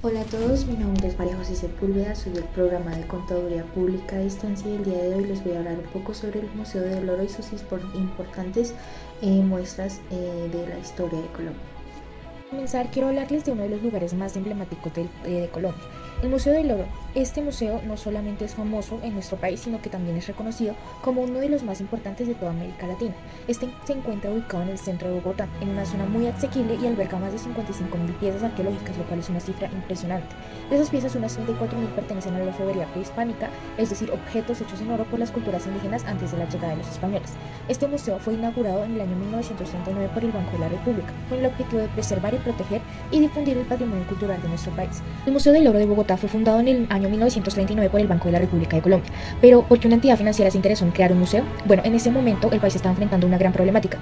Hola a todos, mi nombre es María José Sepúlveda, soy del programa de Contaduría Pública a Distancia y el día de hoy les voy a hablar un poco sobre el Museo del Oro y sus importantes muestras de la historia de Colombia. Para comenzar, quiero hablarles de uno de los lugares más emblemáticos de Colombia, el Museo del Oro. Este museo no solamente es famoso en nuestro país, sino que también es reconocido como uno de los más importantes de toda América Latina. Este se encuentra ubicado en el centro de Bogotá, en una zona muy asequible y alberga más de 55.000 piezas arqueológicas, lo cual es una cifra impresionante. De esas piezas, unas 34.000 pertenecen a la orfebrería prehispánica, es decir, objetos hechos en oro por las culturas indígenas antes de la llegada de los españoles. Este museo fue inaugurado en el año 1939 por el Banco de la República, con el objetivo de preservar y proteger y difundir el patrimonio cultural de nuestro país. El Museo del Oro de Bogotá fue fundado en el año 1939 por el Banco de la República de Colombia. Pero, ¿por qué una entidad financiera se interesó en crear un museo? Bueno, en ese momento el país estaba enfrentando una gran problemática.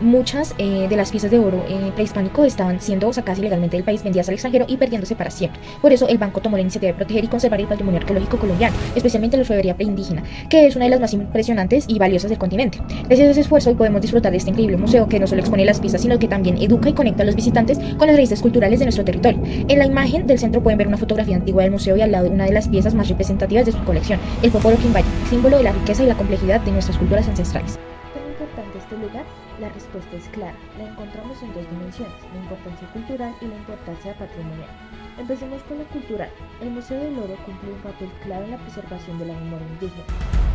Muchas de las piezas de oro prehispánico estaban siendo sacadas ilegalmente del país, vendidas al extranjero y perdiéndose para siempre. Por eso el banco tomó la iniciativa de proteger y conservar el patrimonio arqueológico colombiano, especialmente la orfebrería preindígena, que es una de las más impresionantes y valiosas del continente. Gracias a ese esfuerzo hoy podemos disfrutar de este increíble museo que no solo expone las piezas, sino que también educa y conecta a los visitantes con las raíces culturales de nuestro territorio. En la imagen del centro pueden ver una fotografía antigua del museo y al lado una de las piezas más representativas de su colección, el Popolo Quimbaya, símbolo de la riqueza y la complejidad de nuestras culturas ancestrales. ¿Tan importante este lugar? La respuesta es clara. La encontramos en dos dimensiones, la importancia cultural y la importancia patrimonial. Empecemos con lo cultural. El Museo del Oro cumple un papel clave en la preservación de la memoria indígena.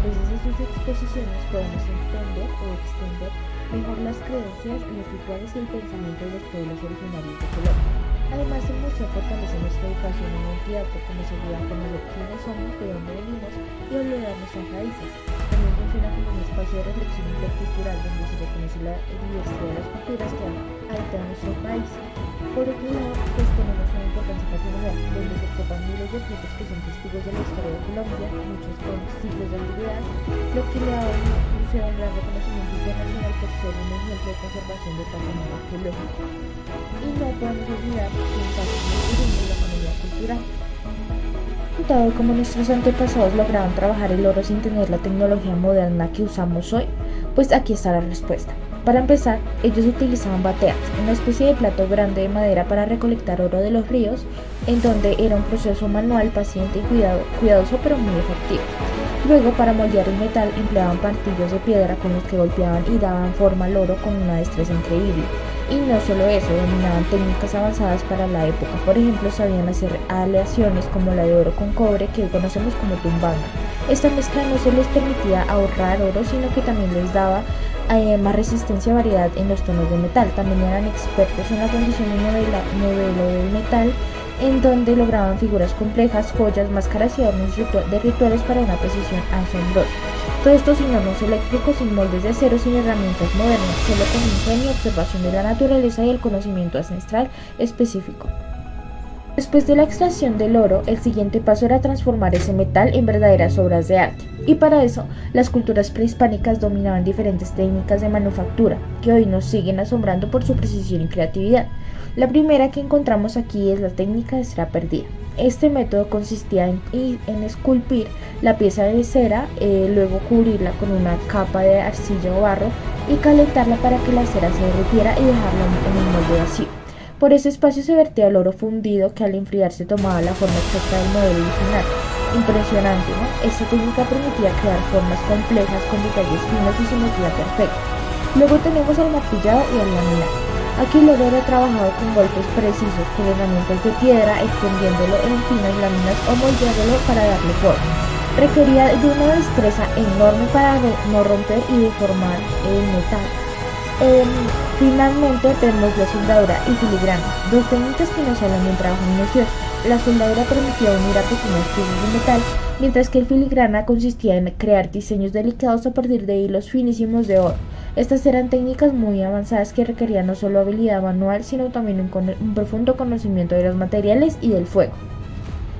Desde sus exposiciones podemos entender o extender mejor las creencias, los rituales y el pensamiento de los pueblos originarios de Colombia. Además, el museo fortalece nuestra educación en la entidad porque nos ayuda a conocer quiénes somos, de dónde venimos y valorar nuestras raíces. También funciona como un espacio de reflexión intercultural donde se reconoce la diversidad de las culturas que habitan nuestro país. Por otro lado, pues tenemos una importancia patrimonial, donde se observan miles de objetos que son testigos de la historia de Colombia, muchos con siglos de antigüedad, lo que le da al museo un gran reconocimiento internacional por ser un ejemplo de conservación del patrimonio arqueológico. Y no podemos olvidar su impacto en la economía cultural. Dado como nuestros antepasados lograron trabajar el oro sin tener la tecnología moderna que usamos hoy, pues aquí está la respuesta. Para empezar, ellos utilizaban bateas, una especie de plato grande de madera para recolectar oro de los ríos, en donde era un proceso manual, paciente y cuidadoso pero muy efectivo. Luego, para moldear el metal, empleaban martillos de piedra con los que golpeaban y daban forma al oro con una destreza increíble. Y no solo eso, dominaban técnicas avanzadas para la época. Por ejemplo, sabían hacer aleaciones como la de oro con cobre, que hoy conocemos como tumbanga. Esta mezcla no solo les permitía ahorrar oro, sino que también les daba más resistencia y variedad en los tonos de metal. También eran expertos en la fundición y modelo del metal, en donde lograban figuras complejas, joyas, máscaras y adornos de rituales para una precisión asombrosa. Todo esto sin hornos eléctricos, sin moldes de acero, sin herramientas modernas, solo con ingenio, observación de la naturaleza y el conocimiento ancestral específico. Después de la extracción del oro, el siguiente paso era transformar ese metal en verdaderas obras de arte. Y para eso, las culturas prehispánicas dominaban diferentes técnicas de manufactura, que hoy nos siguen asombrando por su precisión y creatividad. La primera que encontramos aquí es la técnica de cera perdida. Este método consistía en esculpir la pieza de cera, luego cubrirla con una capa de arcilla o barro y calentarla para que la cera se derritiera y dejarla en un molde vacío. Por ese espacio se vertía el oro fundido que al enfriarse tomaba la forma exacta del modelo original. Impresionante, ¿no? Esta técnica permitía crear formas complejas con detalles finos y simetría perfecta. Luego tenemos al martillado y al laminado. Aquí el oro era trabajado con golpes precisos, con herramientas de piedra, extendiéndolo en finas láminas o moldeándolo para darle forma. Requería de una destreza enorme para no romper y deformar el metal. Finalmente tenemos la soldadura y filigrana, dos técnicas que nos hablan de un trabajo minucioso. La soldadura permitía unir a pequeñas piezas de metal, mientras que el filigrana consistía en crear diseños delicados a partir de hilos finísimos de oro. Estas eran técnicas muy avanzadas que requerían no solo habilidad manual, sino también un profundo conocimiento de los materiales y del fuego.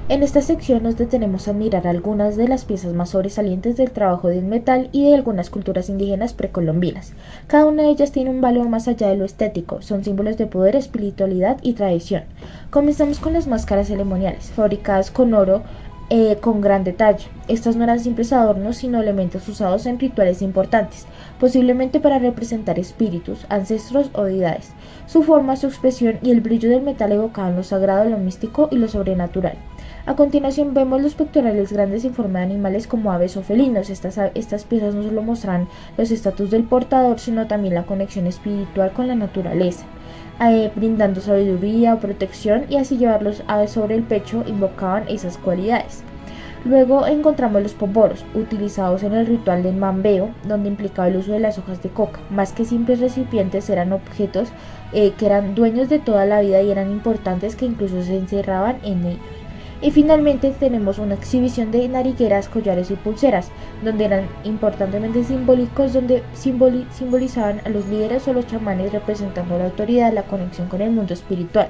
En esta sección nos detenemos a mirar algunas de las piezas más sobresalientes del trabajo del metal y de algunas culturas indígenas precolombinas. Cada una de ellas tiene un valor más allá de lo estético, son símbolos de poder, espiritualidad y tradición. Comenzamos con las máscaras ceremoniales, fabricadas con oro con gran detalle. Estas no eran simples adornos, sino elementos usados en rituales importantes, posiblemente para representar espíritus, ancestros o deidades. Su forma, su expresión y el brillo del metal evocaban lo sagrado, lo místico y lo sobrenatural. A continuación vemos los pectorales grandes en forma de animales como aves o felinos. Estas piezas no solo muestran los estatus del portador, sino también la conexión espiritual con la naturaleza, brindando sabiduría o protección, y así llevar los aves sobre el pecho invocaban esas cualidades. Luego encontramos los poporos, utilizados en el ritual del mambeo, donde implicaba el uso de las hojas de coca. Más que simples recipientes, eran objetos que eran dueños de toda la vida y eran importantes, que incluso se encerraban en ellos. Y finalmente tenemos una exhibición de narigueras, collares y pulseras, donde eran importantemente simbólicos, donde simbolizaban a los líderes o los chamanes, representando la autoridad, la conexión con el mundo espiritual.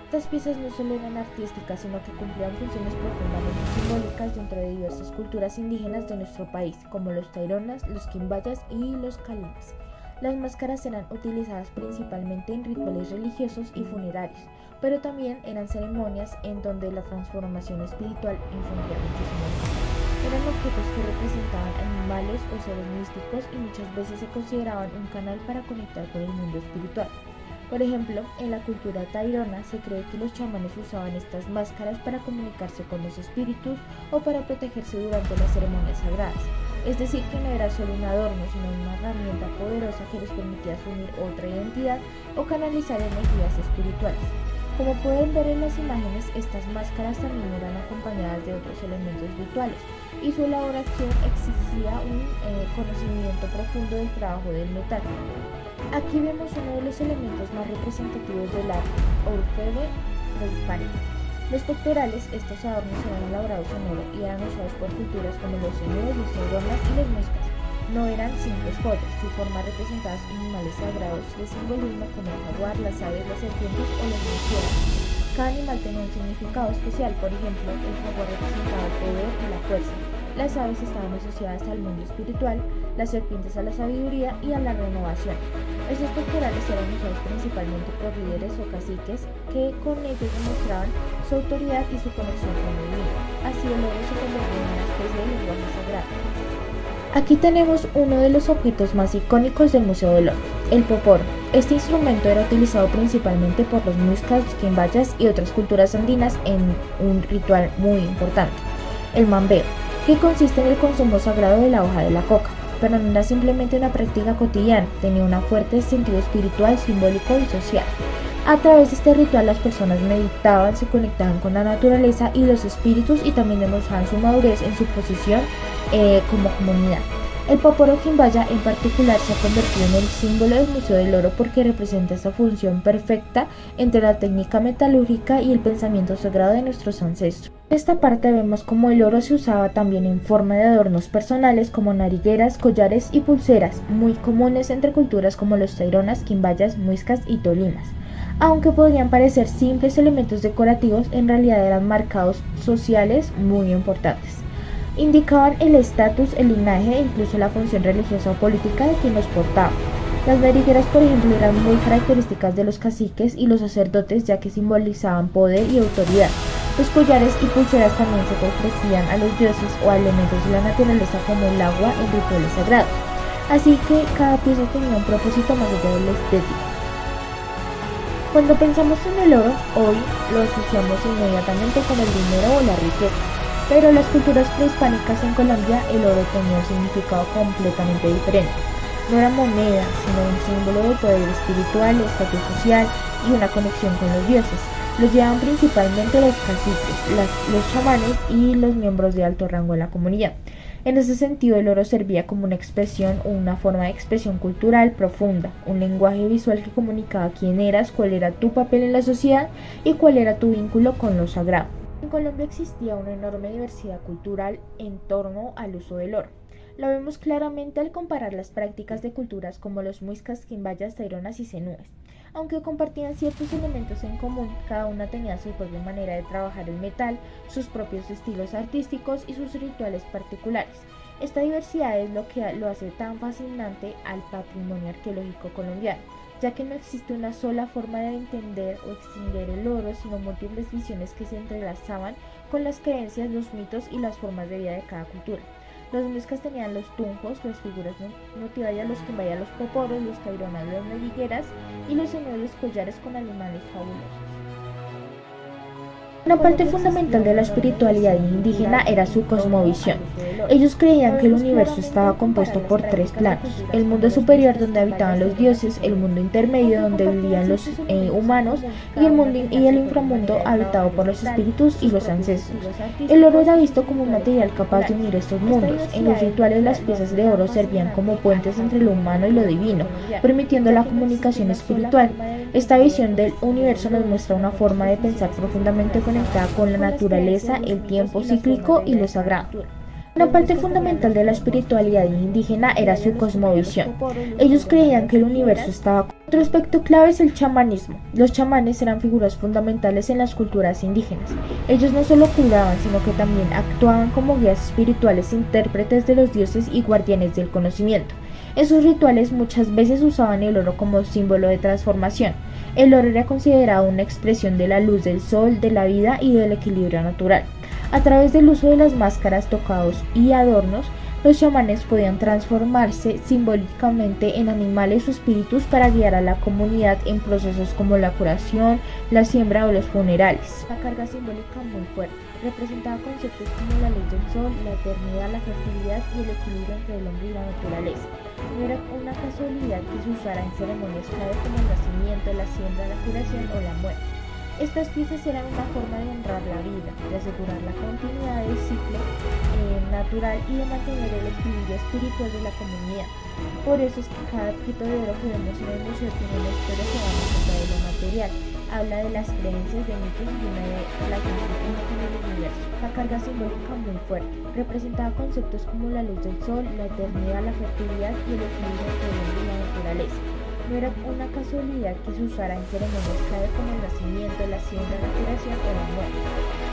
Estas piezas no solo eran artísticas, sino que cumplían funciones profundamente simbólicas dentro de diversas culturas indígenas de nuestro país, como los taironas, los quimbayas y los calimas. Las máscaras eran utilizadas principalmente en rituales religiosos y funerarios, pero también eran ceremonias en donde la transformación espiritual infundía muchísimo más. Eran objetos que representaban animales o seres místicos y muchas veces se consideraban un canal para conectar con el mundo espiritual. Por ejemplo, en la cultura tairona se cree que los chamanes usaban estas máscaras para comunicarse con los espíritus o para protegerse durante las ceremonias sagradas. Es decir, que no era solo un adorno, sino una herramienta poderosa que les permitía asumir otra identidad o canalizar energías espirituales. Como pueden ver en las imágenes, estas máscaras también eran acompañadas de otros elementos rituales, y su elaboración exigía un conocimiento profundo del trabajo del metal. Aquí vemos uno de los elementos más representativos del arte orfebre prehispánico. Los pectorales, estos adornos eran elaborados en oro y eran usados por culturas como los señores, los taironas y los muiscas. No eran simples joyas, su forma representaba animales sagrados de simbolismo como el jaguar, las aves, las serpientes o los murciélagos. Cada animal tenía un significado especial. Por ejemplo, el jaguar representaba el poder y la fuerza, las aves estaban asociadas al mundo espiritual, las serpientes a la sabiduría y a la renovación. Estos pectorales eran usados principalmente por líderes o caciques, que con ellos demostraban su autoridad y su conexión con el divino. Así el oro se convirtió en una especie de lenguaje sagrado. Aquí tenemos uno de los objetos más icónicos del Museo del Oro, el poporo. Este instrumento era utilizado principalmente por los muiscas, los quimbayas y otras culturas andinas en un ritual muy importante, el mambeo, que consiste en el consumo sagrado de la hoja de la coca, pero no era simplemente una práctica cotidiana, tenía un fuerte sentido espiritual, simbólico y social. A través de este ritual las personas meditaban, se conectaban con la naturaleza y los espíritus, y también demostraban su madurez en su posición como comunidad. El poporo quimbaya en particular se ha convertido en el símbolo del Museo del Oro porque representa esta función perfecta entre la técnica metalúrgica y el pensamiento sagrado de nuestros ancestros. En esta parte vemos cómo el oro se usaba también en forma de adornos personales como narigueras, collares y pulseras, muy comunes entre culturas como los taironas, quimbayas, muiscas y tolimas. Aunque podrían parecer simples elementos decorativos, en realidad eran marcados sociales muy importantes. Indicaban el estatus, el linaje e incluso la función religiosa o política de quien los portaba. Las narigueras, por ejemplo, eran muy características de los caciques y los sacerdotes, ya que simbolizaban poder y autoridad. Los collares y pulseras también se ofrecían a los dioses o a elementos de la naturaleza como el agua en rituales sagrados. Así que cada pieza tenía un propósito más allá de la estética. Cuando pensamos en el oro, hoy lo asociamos inmediatamente con el dinero o la riqueza. Pero en las culturas prehispánicas en Colombia el oro tenía un significado completamente diferente. No era moneda, sino un símbolo de poder espiritual, estatus social y una conexión con los dioses. Los llevaban principalmente los caciques, los chamanes y los miembros de alto rango en la comunidad. En ese sentido, el oro servía como una expresión o una forma de expresión cultural profunda, un lenguaje visual que comunicaba quién eras, cuál era tu papel en la sociedad y cuál era tu vínculo con lo sagrado. En Colombia existía una enorme diversidad cultural en torno al uso del oro. Lo vemos claramente al comparar las prácticas de culturas como los muiscas, quimbayas, taironas y zenúes. Aunque compartían ciertos elementos en común, cada una tenía su propia manera de trabajar el metal, sus propios estilos artísticos y sus rituales particulares. Esta diversidad es lo que lo hace tan fascinante al patrimonio arqueológico colombiano, ya que no existe una sola forma de entender o extinguir el oro, sino múltiples visiones que se entrelazaban con las creencias, los mitos y las formas de vida de cada cultura. Los muiscas tenían los tunjos, las figuras motivayas, los quimbaya, los poporos, los taironas, las medigueras y los señores collares con animales fabulosos. Una parte fundamental de la espiritualidad indígena era su cosmovisión. Ellos creían que el universo estaba compuesto por tres planos: el mundo superior donde habitaban los dioses, el mundo intermedio donde vivían los humanos y el inframundo habitado por los espíritus y los ancestros. El oro era visto como un material capaz de unir estos mundos. En los rituales las piezas de oro servían como puentes entre lo humano y lo divino, permitiendo la comunicación espiritual. Esta visión del universo nos muestra una forma de pensar profundamente conectada con la naturaleza, el tiempo cíclico y lo sagrado. Una parte fundamental de la espiritualidad indígena era su cosmovisión. Ellos creían que el universo estaba. Otro aspecto clave es el chamanismo. Los chamanes eran figuras fundamentales en las culturas indígenas. Ellos no solo curaban, sino que también actuaban como guías espirituales, intérpretes de los dioses y guardianes del conocimiento. En sus rituales muchas veces usaban el oro como símbolo de transformación. El oro era considerado una expresión de la luz del sol, de la vida y del equilibrio natural. A través del uso de las máscaras, tocados y adornos, los chamanes podían transformarse simbólicamente en animales o espíritus para guiar a la comunidad en procesos como la curación, la siembra o los funerales. La carga simbólica muy fuerte representaba conceptos como la luz del sol, la eternidad, la fertilidad y el equilibrio entre el hombre y la naturaleza. No era una casualidad que se usara en ceremonias clave como el nacimiento, la siembra, la curación o la muerte. Estas piezas eran una forma de honrar la vida, de asegurar la continuidad del ciclo natural y de mantener el equilibrio espiritual de la comunidad. Por eso es que cada objeto de oro que vemos en el museo tiene una historia que va más allá de lo material. Habla de las creencias, de mitos y de una relación profunda con el universo. La carga simbólica muy fuerte representaba conceptos como la luz del sol, la eternidad, la fertilidad y el equilibrio entre el hombre y la naturaleza. No era una casualidad que se usara en ceremonias clave como el nacimiento, la siembra, la curación o la muerte.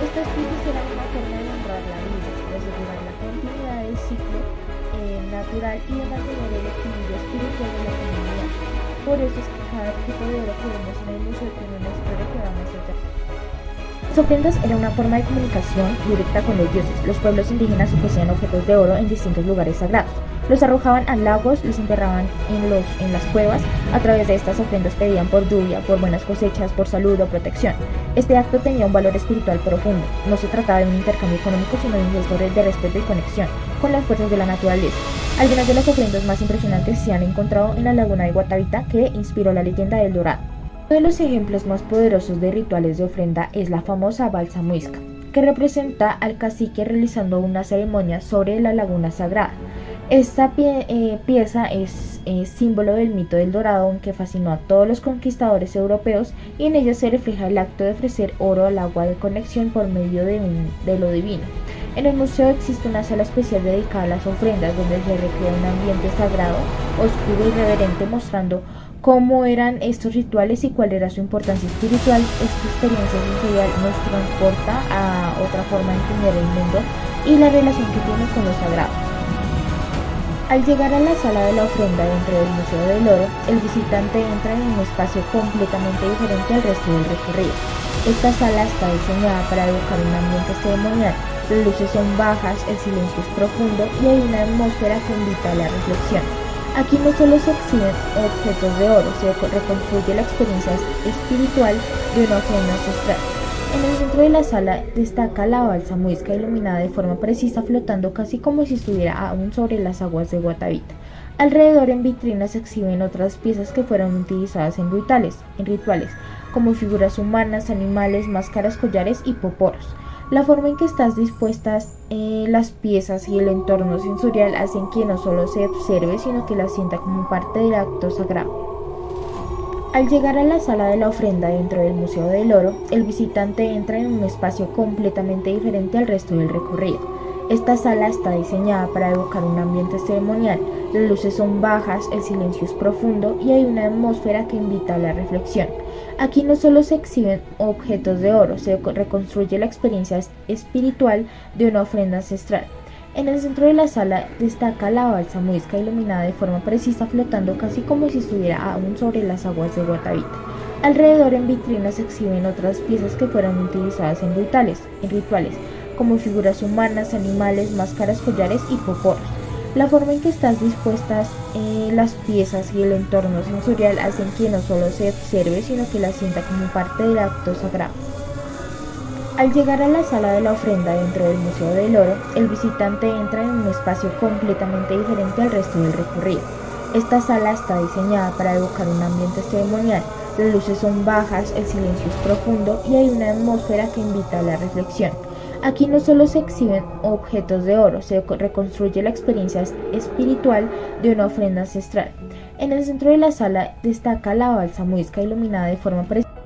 Estas piezas eran una forma de honrar la vida, de asegurar la continuidad del ciclo natural y de mantener el equilibrio espiritual de la comunidad. Por eso es que cada objeto de oro que vemos en el museo tiene una historia que va más allá. Las ofrendas eran una forma de comunicación directa con los dioses. Los pueblos indígenas ofrecían objetos de oro en distintos lugares sagrados. Los arrojaban a lagos, los enterraban en las cuevas. A través de estas ofrendas pedían por lluvia, por buenas cosechas, por salud o protección. Este acto tenía un valor espiritual profundo. No se trataba de un intercambio económico, sino de un gesto de respeto y conexión con las fuerzas de la naturaleza. Algunas de las ofrendas más impresionantes se han encontrado en la laguna de Guatavita, que inspiró la leyenda del Dorado. Uno de los ejemplos más poderosos de rituales de ofrenda es la famosa balsa muisca, que representa al cacique realizando una ceremonia sobre la laguna sagrada. Esta pieza es símbolo del mito del Dorado, que fascinó a todos los conquistadores europeos, y en ella se refleja el acto de ofrecer oro al agua de conexión por medio de lo divino. En el museo existe una sala especial dedicada a las ofrendas, donde se recrea un ambiente sagrado, oscuro y reverente, mostrando cómo eran estos rituales y cuál era su importancia espiritual. Esta experiencia sensorial nos transporta a otra forma de entender el mundo y la relación que tiene con lo sagrado. Al llegar a la sala de la ofrenda dentro del Museo del Oro, el visitante entra en un espacio completamente diferente al resto del recorrido. Esta sala está diseñada para evocar un ambiente ceremonial. Las luces son bajas, el silencio es profundo y hay una atmósfera que invita a la reflexión. Aquí no solo se exhiben objetos de oro, se reconstruye la experiencia espiritual de una ofrenda ancestral. En el centro de la sala destaca la balsa muisca, iluminada de forma precisa, flotando casi como si estuviera aún sobre las aguas de Guatavita. Alrededor, en vitrinas, se exhiben otras piezas que fueron utilizadas en rituales, como figuras humanas, animales, máscaras, collares y poporos. La forma en que están dispuestas las piezas y el entorno sensorial hacen que no solo se observe, sino que la sienta como parte del acto sagrado. Al llegar a la sala de la ofrenda dentro del Museo del Oro, el visitante entra en un espacio completamente diferente al resto del recorrido. Esta sala está diseñada para evocar un ambiente ceremonial. Las luces son bajas, el silencio es profundo y hay una atmósfera que invita a la reflexión. Aquí no solo se exhiben objetos de oro, se reconstruye la experiencia espiritual de una ofrenda ancestral. En el centro de la sala destaca la balsa muisca iluminada de forma precisa, flotando casi como si estuviera aún sobre las aguas de Guatavita. Alrededor en vitrinas se exhiben otras piezas que fueron utilizadas en rituales, como figuras humanas, animales, máscaras, collares y poporos. La forma en que están dispuestas las piezas y el entorno sensorial hacen que no solo se observe, sino que la sienta como parte del acto sagrado. Al llegar a la sala de la ofrenda dentro del Museo del Oro, el visitante entra en un espacio completamente diferente al resto del recorrido. Esta sala está diseñada para evocar un ambiente ceremonial. Las luces son bajas, el silencio es profundo y hay una atmósfera que invita a la reflexión. Aquí no solo se exhiben objetos de oro, se reconstruye la experiencia espiritual de una ofrenda ancestral. En el centro de la sala destaca la balsa muisca iluminada de forma precisa